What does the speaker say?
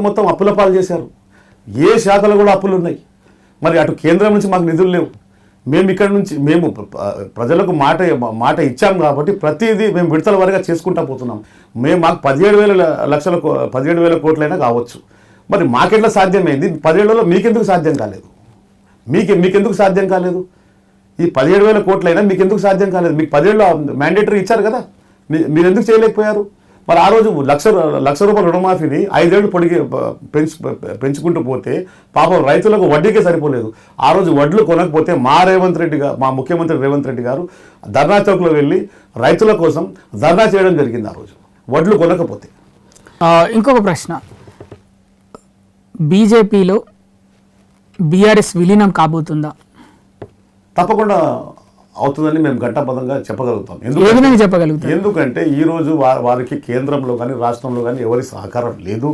మొత్తం అప్పుల పాలు చేశారు. ఏ శాఖలో కూడా అప్పులు ఉన్నాయి. మరి అటు కేంద్రం నుంచి మాకు నిధులు లేవు. మేము ఇక్కడ నుంచి ప్రజలకు మాట ఇచ్చాం కాబట్టి ప్రతిదీ మేము విడతల వారిగా చేసుకుంటా పోతున్నాం. మాకు 17,000 కోట్లైనా కావచ్చు. మరి మాకెట్లా సాధ్యమైంది? 17లో మీకెందుకు సాధ్యం కాలేదు? మీకెందుకు సాధ్యం కాలేదు? ఈ 17,000 కోట్లైనా మీకెందుకు సాధ్యం కాలేదు? మీకు 10 మ్యాండేటరీ ఇచ్చారు కదా, మీరు ఎందుకు చేయలేకపోయారు? మరి ఆ రోజు లక్ష రూపాయల రుణమాఫీని 5 ఏళ్ళు పెంచుకుంటూ పోతే పాపం రైతులకు వడ్డీకే సరిపోలేదు. ఆ రోజు వడ్లు కొనకపోతే మా ముఖ్యమంత్రి రేవంత్ రెడ్డి గారు ధర్నా చౌక్లో వెళ్ళి రైతుల కోసం ధర్నా చేయడం జరిగింది. ఆ రోజు వడ్లు కొనకపోతే. ఇంకొక ప్రశ్న, బీజేపీలో బీఆర్ఎస్ విలీనం కాబోతుందా? తప్పకుండా అవుతుందని మేము ఘంటాపథంగా చెప్పగలుగుతాం. చెప్పగలుగుతాం ఎందుకంటే ఈరోజు వారికి కేంద్రంలో కానీ రాష్ట్రంలో కానీ ఎవరి సహకారం లేదు.